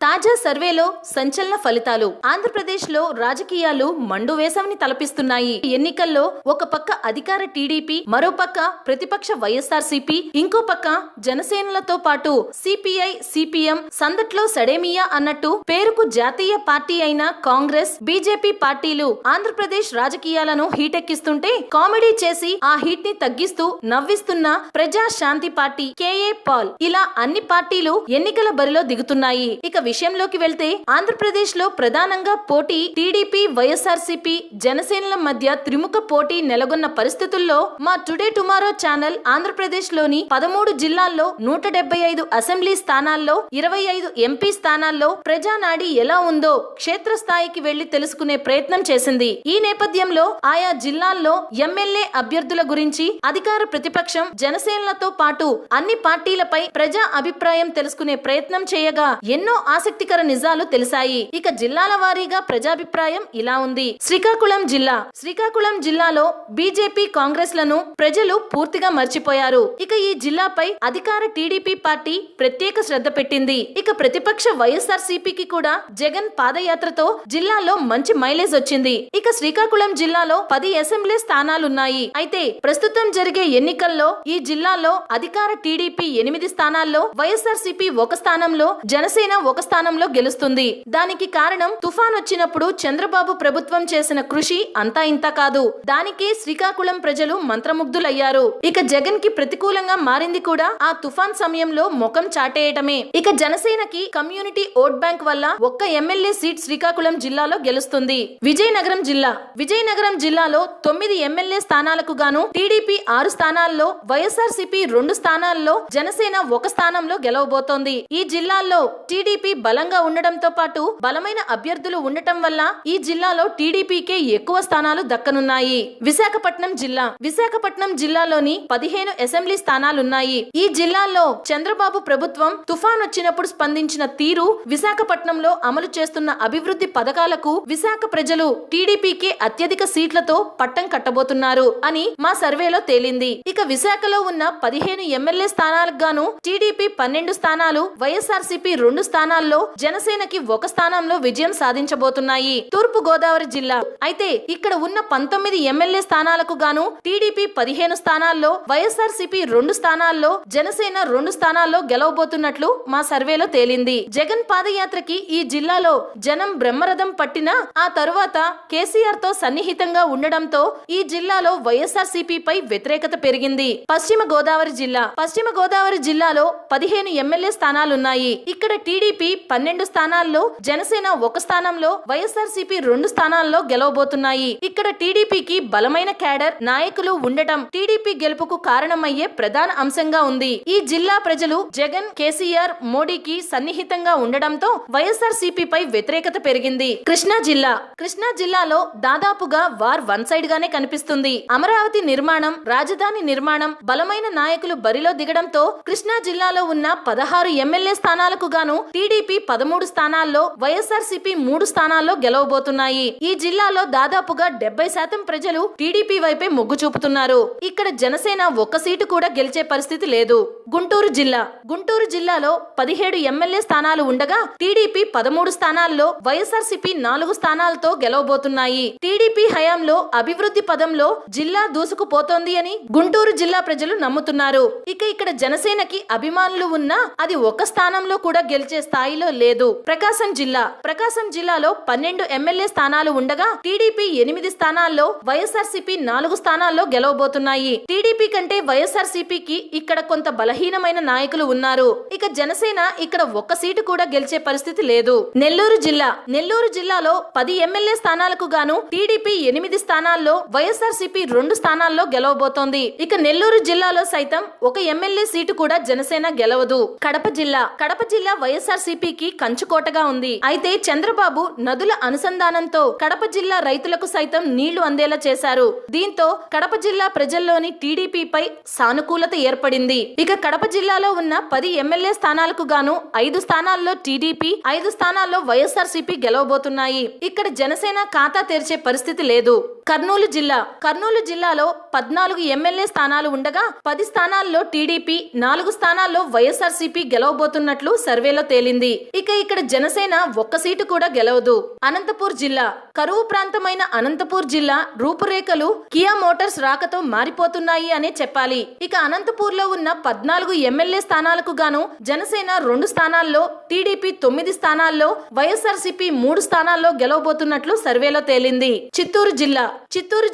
తాజా సర్వేలో సంచలన ఫలితాలు. ఆంధ్రప్రదేశ్లో రాజకీయాలు మండు వేసవిని తలపిస్తున్నాయి. ఎన్నికల్లో ఒక పక్క అధికార టీడీపీ, మరో పక్క ప్రతిపక్ష వైఎస్ఆర్సీపీ, ఇంకో పక్క జనసేనలతో పాటు సిపిఐ, సిపిఎం సందట్లో సడేమియా అన్నట్టు పేరుకు జాతీయ పార్టీ అయిన కాంగ్రెస్, బీజేపీ పార్టీలు ఆంధ్రప్రదేశ్ రాజకీయాలను హీటెక్కిస్తుంటే కామెడీ చేసి ఆ హీట్ ని తగ్గిస్తూ నవ్విస్తున్న ప్రజా శాంతి పార్టీ, కేఏ పాల్, ఇలా అన్ని పార్టీలు ఎన్నికల బరిలో దిగుతున్నాయి. ఇక విషయంలోకి వెళ్తే ఆంధ్రప్రదేశ్ లో ప్రధానంగా పోటీ టీడీపీ, వైఎస్ఆర్సీపీ, జనసేనల మధ్య త్రిముఖ పోటీ నెలకొన్న పరిస్థితుల్లో మా టుడే టుమారో ఛానల్ ఆంధ్రప్రదేశ్ లోని 13 జిల్లాల్లో 175 అసెంబ్లీ స్థానాల్లో 25 ఎంపీ స్థానాల్లో ప్రజానాడి ఎలా ఉందో క్షేత్రస్థాయికి వెళ్లి తెలుసుకునే ప్రయత్నం చేసింది. ఈ నేపథ్యంలో ఆయా జిల్లాల్లో ఎమ్మెల్యే అభ్యర్థుల గురించి అధికార, ప్రతిపక్షం, జనసేనలతో పాటు అన్ని పార్టీలపై ప్రజా అభిప్రాయం తెలుసుకునే ప్రయత్నం చేయగా ఎన్నో ఆసక్తికర నిజాలు తెలిసాయి. ఇక జిల్లాల వారీగా ప్రజాభిప్రాయం ఇలా ఉంది. శ్రీకాకుళం జిల్లాలో బీజేపీ, కాంగ్రెస్ లను ప్రజలు పూర్తిగా మర్చిపోయారు. ఇక ఈ జిల్లాపై అధికార టీడీపీ పార్టీ ప్రత్యేక శ్రద్ధ పెట్టింది. ఇక ప్రతిపక్ష వైఎస్ఆర్సీపీకి కూడా జగన్ పాదయాత్రతో జిల్లాలో మంచి మైలేజ్ వచ్చింది. ఇక శ్రీకాకుళం జిల్లాలో 10 అసెంబ్లీ స్థానాలున్నాయి. అయితే ప్రస్తుతం జరిగే ఎన్నికల్లో ఈ జిల్లాలో అధికార టీడీపీ 8 స్థానాల్లో, వైఎస్ఆర్సీపీ 1 స్థానంలో, జనసేన 1 స్థానంలో గెలుస్తుంది. దానికి కారణం తుఫాన్ వచ్చినప్పుడు చంద్రబాబు ప్రభుత్వం చేసిన కృషి అంతా ఇంత కాదు. దానికి శ్రీకాకుళం ప్రజలు మంత్రముగ్ధులయ్యారు. ఇక జగన్ కి ప్రతికూలంగా మారింది కూడా ఆ తుఫాన్ సమయంలో ముఖం చాటేయటమే. ఇక జనసేనకి కమ్యూనిటీ ఓట్ బ్యాంక్ వల్ల 1 ఎమ్మెల్యే సీట్ శ్రీకాకుళం జిల్లాలో గెలుస్తుంది. విజయనగరం జిల్లాలో 9 ఎమ్మెల్యే స్థానాలకు గాను టీడీపీ 6 స్థానాల్లో, వైఎస్ఆర్సీపీ 2 స్థానాల్లో, జనసేన 1 స్థానంలో గెలవబోతోంది. ఈ జిల్లాల్లో టీడీపీ బలంగా ఉండడంతో పాటు బలమైన అభ్యర్థులు ఉండటం వల్ల ఈ జిల్లాలో టీడీపీకే ఎక్కువ స్థానాలు దక్కనున్నాయి. విశాఖపట్నం జిల్లాలోని 15 అసెంబ్లీ స్థానాలున్నాయి. ఈ జిల్లాల్లో చంద్రబాబు ప్రభుత్వం తుఫాన్ వచ్చినప్పుడు స్పందించిన తీరు, విశాఖపట్నంలో అమలు చేస్తున్న అభివృద్ధి పథకాలకు విశాఖ ప్రజలు టీడీపీకే అత్యధిక సీట్లతో పట్టం కట్టబోతున్నారు అని మా సర్వేలో తేలింది. ఇక విశాఖలో ఉన్న 15 ఎమ్మెల్యే స్థానాలకు గాను టీడీపీ 12 స్థానాలు, వైఎస్ఆర్సీపీ 2 స్థానాల్లో, జనసేనకి 1 స్థానంలో విజయం సాధించబోతున్నాయి. తూర్పు గోదావరి జిల్లా అయితే ఇక్కడ ఉన్న 19 ఎమ్మెల్యే స్థానాలకు గాను టీడీపీ 15 స్థానాల్లో, వైఎస్ఆర్సీపీ 2 స్థానాల్లో, జనసేన 2 స్థానాల్లో గెలవబోతున్నట్లు మా సర్వేలో తేలింది. జగన్ పాదయాత్రకి ఈ జిల్లాలో జనం బ్రహ్మరథం పట్టినా ఆ తరువాత కేసీఆర్ తో సన్నిహితంగా ఉండడంతో ఈ జిల్లాలో వైఎస్ఆర్సీపీపై వ్యతిరేకత పెరిగింది. పశ్చిమ గోదావరి జిల్లాలో 15 ఎమ్మెల్యే స్థానాలున్నాయి. ఇక్కడ టీడీపీ 12 స్థానాల్లో, జనసేన 1 స్థానంలో, వైఎస్ఆర్సీపీ 2 స్థానాల్లో గెలవబోతున్నాయి. ఇక్కడ టీడీపీకి బలమైన క్యాడర్, నాయకులు ఉండటం టీడీపీ గెలుపుకు కారణమయ్యే ప్రధాన అంశంగా ఉంది. ఈ జిల్లా ప్రజలు జగన్, కేసీఆర్, మోడీకి సన్నిహితంగా ఉండడంతో వైఎస్ఆర్సీపీపై వ్యతిరేకత పెరిగింది. కృష్ణా జిల్లాలో దాదాపుగా వార్ వన్ సైడ్ గానే కనిపిస్తుంది. అమరావతి నిర్మాణం, రాజధాని నిర్మాణం, బలమైన నాయకులు బరిలో దిగడంతో కృష్ణా జిల్లాలో ఉన్న 16 ఎమ్మెల్యే స్థానాలకు గాను టీడీపీ 13 స్థానాల్లో, వైఎస్ఆర్సీపీ 3 స్థానాల్లో గెలవబోతున్నాయి. ఈ జిల్లాలో దాదాపుగా 70% ప్రజలు టీడీపీ వైపే మొగ్గు చూపుతున్నారు. ఇక్కడ జనసేన 1 సీటు కూడా గెలిచే పరిస్థితి లేదు. గుంటూరు జిల్లాలో 17 ఎమ్మెల్యే స్థానాలు ఉండగా టీడీపీ 13 స్థానాల్లో, వైఎస్ఆర్సీపీ 4 స్థానాలతో గెలవబోతున్నాయి. టీడీపీ హయాంలో అభివృద్ధి పదంలో జిల్లా దూసుకుపోతోంది అని గుంటూరు జిల్లా ప్రజలు నమ్ముతున్నారు. ఇక ఇక్కడ జనసేనకి అభిమానులు ఉన్నా అది 1 స్థానంలో కూడా గెలిచే స్థాయిలో లేదు. ప్రకాశం జిల్లాలో 12 ఎమ్మెల్యే స్థానాలు ఉండగా టీడీపీ 8 స్థానాల్లో, వైఎస్ఆర్సీపీ 4 స్థానాల్లో గెలవబోతున్నాయి. టీడీపీ కంటే వైఎస్ఆర్సీపీకి ఇక్కడ కొంత బలహీనమైన నాయకులు ఉన్నారు. ఇక జనసేన ఇక్కడ 1 సీటు కూడా గెలిచే పరిస్థితి లేదు. నెల్లూరు జిల్లాలో 10 ఎమ్మెల్యే స్థానాలకు గాను టీడీపీ 8 స్థానాల్లో, వైఎస్ఆర్సీపీ 2 స్థానాల్లో గెలవబోతోంది. ఇక నెల్లూరు జిల్లాలో సైతం 1 ఎమ్మెల్యే సీటు కూడా జనసేన గెలవదు. కడప జిల్లా వైఎస్ఆర్సీపీకి కంచుకోటగా ఉంది. అయితే చంద్రబాబు నదుల అనుసంధానంతో కడప జిల్లా రైతులకు సైతం నీళ్లు అందేలా చేశారు. దీంతో కడప జిల్లా ప్రజల్లోని టీడీపీపై సానుకూలత ఏర్పడింది. ఇక కడప జిల్లాలో ఉన్న 10 ఎమ్మెల్యే స్థానాలకు గాను 5 స్థానాల్లో టీడీపీ, 5 స్థానాల్లో వైఎస్ఆర్సీపీ గెలవబోతున్నాయి. ఇక్కడ జనసేన ఖాతా తెరిచే పరిస్థితి లేదు. కర్నూలు జిల్లాలో 14 ఎమ్మెల్యే స్థానాలు ఉండగా 10 స్థానాల్లో టీడీపీ, 4 స్థానాల్లో వైఎస్ఆర్సీపీ గెలవబోతున్నట్లు సర్వేలో తేలింది. ఇక ఇక్కడ జనసేన ఒక్క సీటు కూడా గెలవదు. అనంతపూర్ జిల్లా కరువు ప్రాంతమైన అనంతపూర్ జిల్లా రూపురేఖలు కియా మోటార్స్ రాకతో మారిపోతున్నాయి అనే చెప్పాలి. ఇక అనంతపూర్ లో ఉన్న 14 ఎమ్మెల్యే స్థానాలకు గాను జనసేన 2 స్థానాల్లో, టీడీపీ 9 స్థానాల్లో, వైఎస్ఆర్సీపీ 3 స్థానాల్లో గెలవబోతున్నట్లు సర్వేలో తేలింది. చిత్తూరు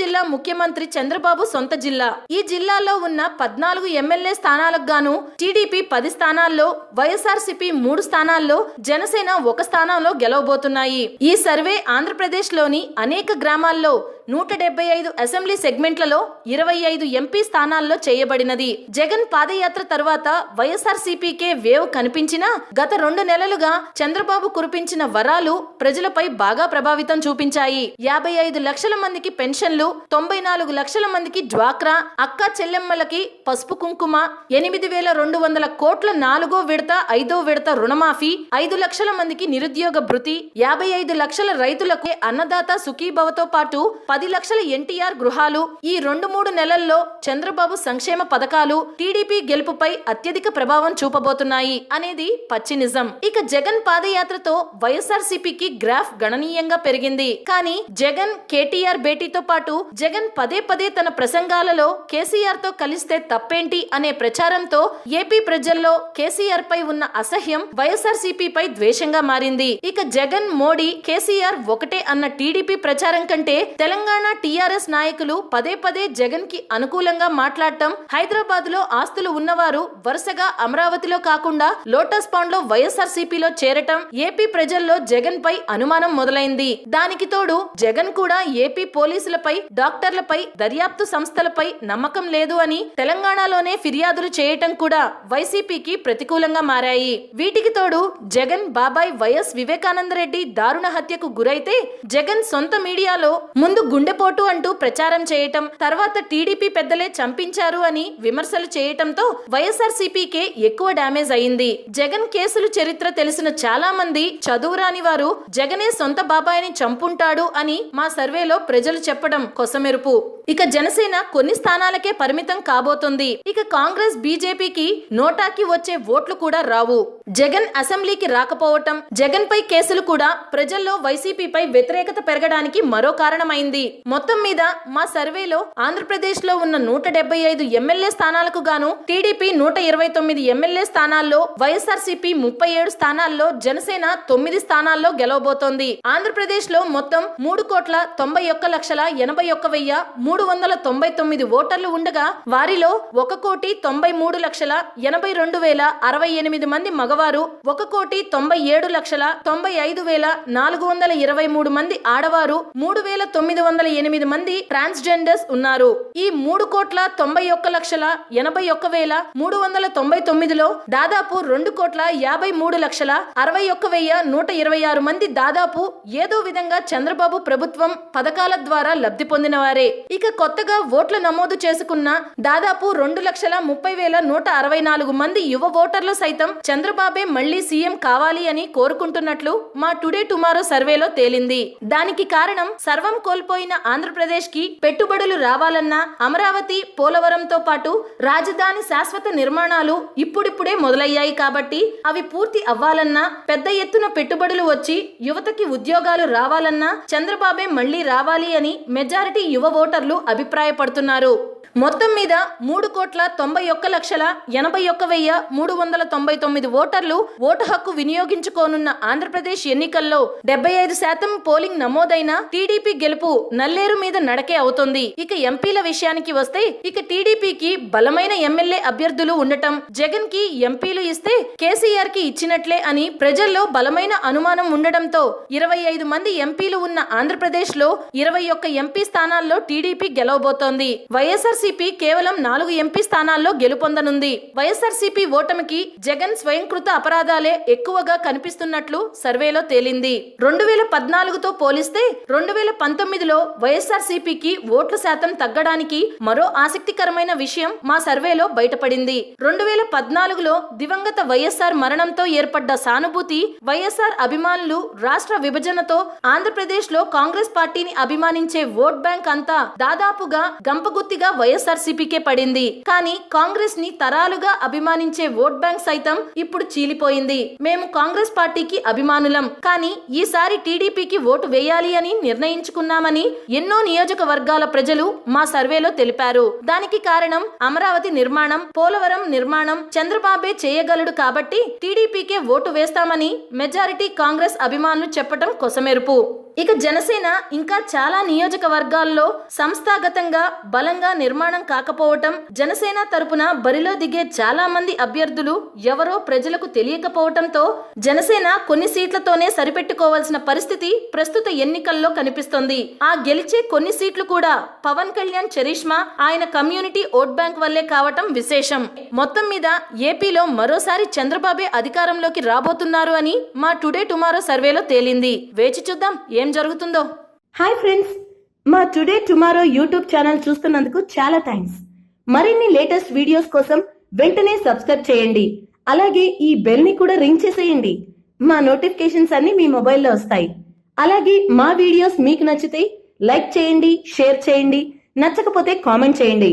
జిల్లా ముఖ్యమంత్రి చంద్రబాబు సొంత జిల్లా. ఈ జిల్లాలో ఉన్న 14 ఎమ్మెల్యే స్థానాలకు గాను టీడీపీ 10 స్థానాల్లో, వైఎస్ఆర్సీపీ 3 స్థానాల్లో, జనసేన 1 స్థానంలో గెలవబోతున్నాయి. ఈ సర్వే ఆంధ్రప్రదేశ్ లోని అనేక గ్రామాల్లో 175 అసెంబ్లీ సెగ్మెంట్లలో 25 ఎంపీ స్థానాల్లో చేయబడినది. జగన్ పాదయాత్ర తర్వాత వైఎస్ఆర్సీపీకే వేవ్ కనిపించినా గత 2 నెలలుగా చంద్రబాబు కురిపించిన వరాలు ప్రజలపై బాగా ప్రభావితం చూపించాయి. 55 లక్షల మందికి పెన్షన్లు, 94 లక్షల మందికి డ్వాక్రా, అక్క చెల్లెమ్మలకి పసుపు కుంకుమ, 8,200 కోట్ల 4వ విడత 5వ విడత రుణమాఫీ, 5 లక్షల మందికి నిరుద్యోగ భృతి, 55 లక్షల రైతులకు అన్నదాత సుఖీభవతో పాటు 10 లక్షల ఎన్టీఆర్ గృహాలు. ఈ 2-3 నెలల్లో చంద్రబాబు సంక్షేమ పథకాలు టీడీపీ గెలుపుపై అత్యధిక ప్రభావం చూపబోతున్నాయి అనేది పచ్చి నిజం. ఇక జగన్ పాదయాత్రతో వైఎస్ఆర్సీపీకి గ్రాఫ్ గణనీయంగా పెరిగింది. కానీ జగన్ కేటీఆర్ భేటీతో పాటు జగన్ పదే తన ప్రసంగాలలో కేసీఆర్ తో కలిస్తే తప్పేంటి అనే ప్రచారంతో ఏపీ ప్రజల్లో కేసీఆర్ పై ఉన్న అసహ్యం వైఎస్ఆర్సీపీపై ద్వేషంగా మారింది. ఇక జగన్, మోడీ, కేసీఆర్ ఒకటే అన్న టీడీపీ ప్రచారం కంటే తెలంగాణ టీఆర్ఎస్ నాయకులు పదే జగన్ కి అనుకూలంగా మాట్లాడటం, హైదరాబాద్ లో ఆస్తులు ఉన్నవారు వరుసగా అమరావతిలో కాకుండా లోటస్ పాండ్ లో వైఎస్ఆర్సీపీలో చేరటం ఏపీ ప్రజల్లో జగన్ పై అనుమానం మొదలైంది. దానికి తోడు జగన్ కూడా ఏపీ పోలీసులపై, డాక్టర్లపై, దర్యాప్తు సంస్థలపై నమ్మకం లేదు అని తెలంగాణలోనే ఫిర్యాదులు చేయటం కూడా వైసీపీకి ప్రతికూలంగా మారాయి. వీటికి తోడు జగన్ బాబాయ్ వైఎస్ వివేకానందరెడ్డి దారుణ హత్యకు గురైతే జగన్ సొంత మీడియాలో ముందు గుండెపోటు అంటూ ప్రచారం చేయటం, తర్వాత టీడీపీ పెద్దలే చంపించారు అని విమర్శలు చేయటంతో వైఎస్ఆర్సీపీకే ఎక్కువ డ్యామేజ్ అయింది. జగన్ కేసులు చరిత్ర తెలిసిన చాలా మంది చదువురాని వారు జగనే సొంత బాబాయిని చంపుంటాడు అని మా సర్వేలో ప్రజలు చెప్పడం కొసమెరుపు. ఇక జనసేన కొన్ని స్థానాలకే పరిమితం కాబోతుంది. ఇక కాంగ్రెస్, బీజేపీకి నోటాకి వచ్చే ఓట్లు కూడా రావు. జగన్ అసెంబ్లీకి రాకపోవటం, జగన్ పై కేసులు కూడా ప్రజల్లో వైసీపీపై వ్యతిరేకత పెరగడానికి మరో కారణమైంది. మొత్తం మీద మా సర్వేలో ఆంధ్రప్రదేశ్ లో ఉన్న 175 ఎమ్మెల్యే స్థానాలకు గాను టీడీపీ 129 ఎమ్మెల్యే స్థానాల్లో, వైఎస్ఆర్సీపీ 37 స్థానాల్లో, జనసేన 9 స్థానాల్లో గెలవబోతోంది. ఆంధ్రప్రదేశ్ లో మొత్తం 3,91,81,399 ఓటర్లు ఉండగా వారిలో 1,93,82,068 మంది మగవారు, 1,97,95,423 మంది ఆడవారు, 3,908 మంది ట్రాన్స్జెండర్స్ ఉన్నారు. ఈ 3,91,81,399లో దాదాపు 2,53,61,126 మంది దాదాపు ఏదో విధంగా చంద్రబాబు ప్రభుత్వం పథకాల ద్వారా లబ్ధి పొందిన వారే. ఇక కొత్తగా ఓట్లు నమోదు చేసుకున్న దాదాపు 2,30,164 మంది యువ ఓటర్లు సైతం చంద్రబాబే మళ్లీ సీఎం కావాలి అని కోరుకుంటున్నట్లు మా టుడే టుమారో సర్వేలో తేలింది. దానికి కారణం సర్వం కోల్పోయిన ఆంధ్రప్రదేశ్ కి పెట్టుబడులు రావాలన్నా, అమరావతి, పోలవరంతో పాటు రాజధాని శాశ్వత నిర్మాణాలు ఇప్పుడిప్పుడే మొదలయ్యాయి కాబట్టి అవి పూర్తి అవ్వాలన్నా, పెద్ద ఎత్తున పెట్టుబడులు వచ్చి యువతకి ఉద్యోగాలు రావాలన్నా చంద్రబాబే మళ్లీ రావాలి అని మెజారిటీ యువ ఓటర్లు అభిప్రాయపడుతున్నారు. మొత్తం మీద 3,91,81,399 ఓటర్లు ఓటు హక్కు వినియోగించుకోనున్న ఆంధ్రప్రదేశ్ ఎన్నికల్లో 75% పోలింగ్ నమోదైన టీడీపీ గెలుపు నల్లేరు మీద నడకే అవుతుంది. ఇక ఎంపీల విషయానికి వస్తే ఇక టీడీపీకి బలమైన ఎమ్మెల్యే అభ్యర్థులు ఉండటం, జగన్ కి ఎంపీలు ఇస్తే కేసీఆర్ కి ఇచ్చినట్లే అని ప్రజల్లో బలమైన అనుమానం ఉండడంతో 25 మంది ఎంపీలు ఉన్న ఆంధ్రప్రదేశ్ లో 21 ఎంపీ స్థానాల్లో టీడీపీ గెలవబోతోంది. వైఎస్ఆర్సీపీ కేవలం 4 ఎంపీ స్థానాల్లో గెలుపొందనుంది. వైఎస్ఆర్సీపీ ఓటమికి జగన్ స్వయంకృత అపరాధాలే ఎక్కువగా కనిపిస్తున్నట్లు సర్వేలో తేలింది. 2014తో పోలిస్తే 2019లో వైఎస్ఆర్సీపీకి ఓట్ల శాతం తగ్గడానికి మరో ఆసక్తికరమైన విషయం మా సర్వేలో బయటపడింది. 2014లో దివంగత వైఎస్ఆర్ మరణంతో ఏర్పడ్డ సానుభూతి, వైఎస్ఆర్ అభిమానులు రాష్ట్ర విభజనతో ఆంధ్రప్రదేశ్ లో కాంగ్రెస్ పార్టీని అభిమానించే ఓట్ బ్యాంక్ అంతా దాదాపుగా గంపగుత్తిగా వైఎస్ఆర్సీపీకే పడింది. కానీ కాంగ్రెస్ ని తరాలుగా అభిమానించే ఓట్ బ్యాంక్ సైతం ఇప్పుడు చీలిపోయింది. మేము కాంగ్రెస్ పార్టీకి అభిమానులం, కానీ ఈసారి టీడీపీకి ఓటు వేయాలి అని నిర్ణయించుకున్నామని ఎన్నో నియోజకవర్గాల ప్రజలు మా సర్వేలో తెలిపారు. దానికి కారణం అమరావతి నిర్మాణం, పోలవరం నిర్మాణం చంద్రబాబే చేయగలడు కాబట్టి టీడీపీకే ఓటు వేస్తామని మెజారిటీ కాంగ్రెస్ అభిమానులు చెప్పటం కొసమెరుపు. ఇక జనసేన ఇంకా చాలా నియోజకవర్గాల్లో సంస్థాగతంగా బలంగా నిర్మాణం కాకపోవటం, జనసేన తరపున బరిలో దిగే చాలా మంది అభ్యర్థులు ఎవరో ప్రజలకు తెలియకపోవటంతో జనసేన కొన్ని సీట్లతోనే సరిపెట్టుకోవాల్సిన పరిస్థితి ప్రస్తుత ఎన్నికల్లో కనిపిస్తోంది. ఆ గెలిచే కొన్ని సీట్లు కూడా పవన్ కళ్యాణ్ చరిష్మా, ఆయన కమ్యూనిటీ ఓట్ బ్యాంక్ వల్లే కావటం విశేషం. మొత్తం మీద ఏపీలో మరోసారి చంద్రబాబే అధికారంలోకి రాబోతున్నారు అని మా టుడే టుమారో సర్వేలో తేలింది. వేచి చూద్దాం ఏం జరుగుతుందో. హాయ్ ఫ్రెండ్స్, మా టుడే టుమారో యూట్యూబ్ ఛానల్ చూస్తున్నందుకు చాలా థ్యాంక్స్. మరిన్ని లేటెస్ట్ వీడియోస్ కోసం వెంటనే సబ్స్క్రైబ్ చేయండి. అలాగే ఈ బెల్ ని కూడా రింగ్ చేసేయండి. మా నోటిఫికేషన్స్ అన్ని మీ మొబైల్లో వస్తాయి. అలాగే మా వీడియోస్ మీకు నచ్చితే లైక్ చేయండి, షేర్ చేయండి, నచ్చకపోతే కామెంట్ చేయండి.